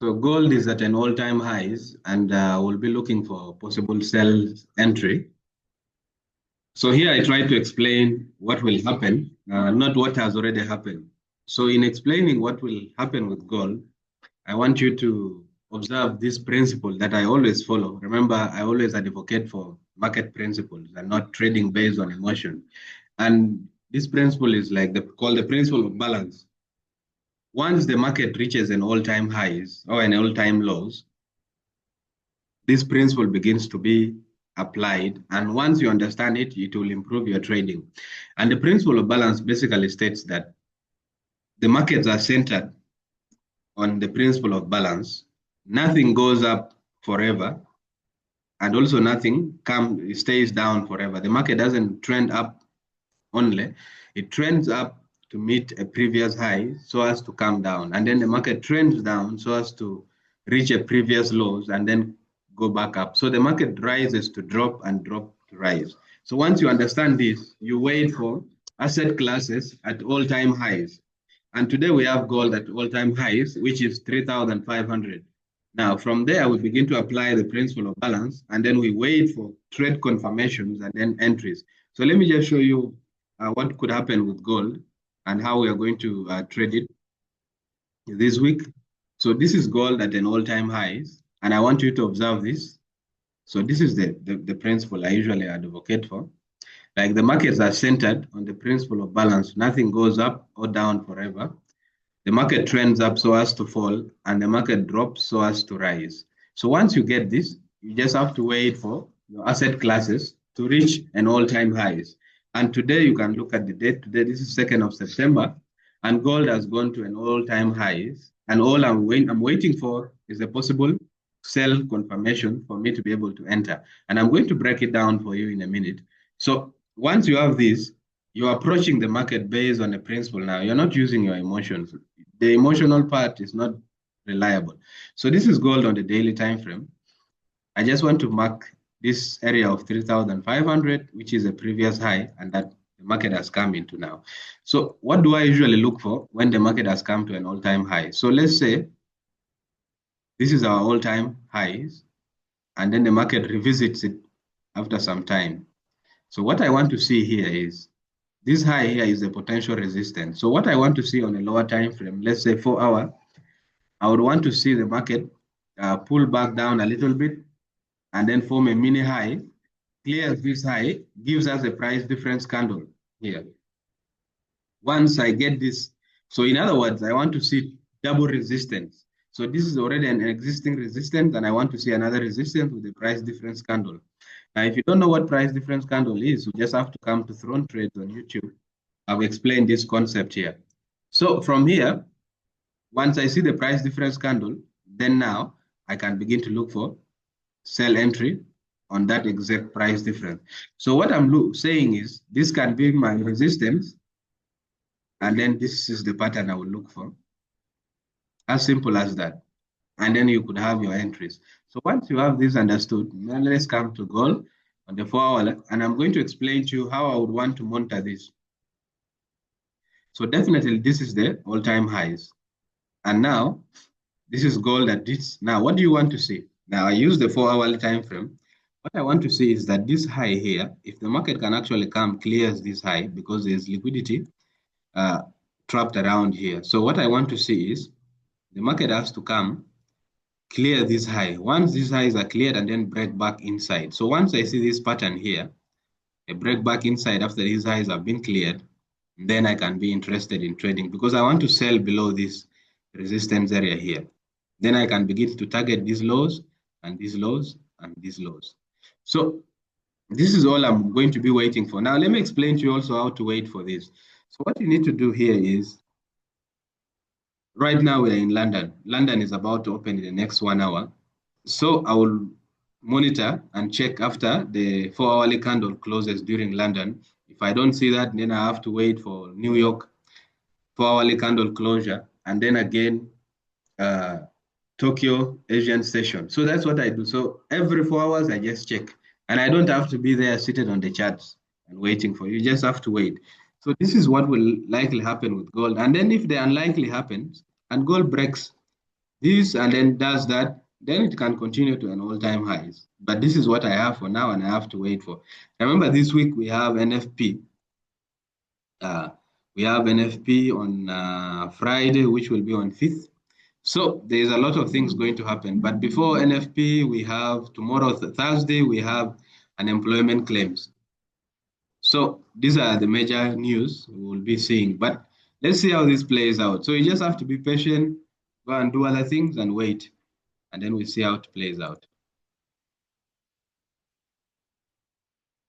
So gold is at an all-time highs, and we'll be looking for possible sell entry. So here I try to explain what will happen, not what has already happened. So in explaining what will happen with gold, I want you to observe this principle that I always follow. Remember, I always advocate for market principles and not trading based on emotion. And this principle is like called the principle of balance. Once the market reaches an all-time highs or an all-time lows, this principle begins to be applied. And once you understand it, it will improve your trading. And the principle of balance basically states that the markets are centered on the principle of balance. Nothing goes up forever, and also nothing stays down forever. The market doesn't trend up only, it trends up to meet a previous high so as to come down. And then the market trends down so as to reach a previous lows and then go back up. So the market rises to drop and drop to rise. So once you understand this, you wait for asset classes at all-time highs. And today we have gold at all-time highs, which is 3,500. Now, from there, we begin to apply the principle of balance, and then we wait for trade confirmations and then entries. So let me just show you what could happen with gold and how we are going to trade it this week. So this is gold at an all-time highs, and I want you to observe this. So this is the principle I usually advocate for. Like the markets are centered on the principle of balance. Nothing goes up or down forever. The market trends up so as to fall, and the market drops so as to rise. So once you get this, you just have to wait for your asset classes to reach an all-time highs. And today you can look at the date. Today, this is 2nd of September, and gold has gone to an all-time highs. And all I'm waiting for is a possible sell confirmation for me to be able to enter. And I'm going to break it down for you in a minute. So once you have this, you're approaching the market based on a principle now. You're not using your emotions. The emotional part is not reliable. So this is gold on the daily time frame. I just want to mark this area of 3,500, which is a previous high, and that the market has come into now. So what do I usually look for when the market has come to an all-time high? So let's say this is our all-time highs, and then the market revisits it after some time. So what I want to see here is this high here is a potential resistance. So what I want to see on a lower time frame, let's say 4 hour, I would want to see the market pull back down a little bit and then form a mini high, clears this high, gives us a price difference candle here. Once I get this, so in other words, I want to see double resistance. So this is already an existing resistance, and I want to see another resistance with a price difference candle. Now, if you don't know what price difference candle is, you just have to come to Throne Trades on YouTube. I've explained this concept here. So from here, once I see the price difference candle, then now I can begin to look for sell entry on that exact price difference. So what I'm saying is this can be my resistance, and then this is the pattern I will look for. As simple as that. And then you could have your entries. So once you have this understood, now let's come to gold on the 4 hour, and I'm going to explain to you how I would want to monitor this. So definitely this is the all-time highs. And now this is gold at this. Now, what do you want to see? Now I use the 4 hour time frame. What I want to see is that this high here, if the market can actually come clears this high because there's liquidity trapped around here. So what I want to see is the market has to come clear this high. Once these highs are cleared and then break back inside. So once I see this pattern here, a break back inside after these highs have been cleared, then I can be interested in trading because I want to sell below this resistance area here. Then I can begin to target these lows and these lows and these lows. So this is all I'm going to be waiting for. Now, let me explain to you also how to wait for this. So what you need to do here is, right now we are in London. London is about to open in the next 1 hour. So I will monitor and check after the 4 hourly candle closes during London. If I don't see that, then I have to wait for New York 4 hourly candle closure, and then again Tokyo Asian session. So that's what I do. So every 4 hours I just check, and I don't have to be there seated on the charts and waiting for you. You just have to wait. So this is what will likely happen with gold. And then if the unlikely happens and gold breaks this and then does that, then it can continue to an all-time highs. But this is what I have for now, and I have to wait for. Remember, this week we have NFP. We have NFP on Friday, which will be on 5th. So there's a lot of things going to happen. But before NFP, we have tomorrow, Thursday, we have unemployment claims. So these are the major news we will be seeing. But let's see how this plays out. So you just have to be patient, go and do other things and wait. And then we see how it plays out.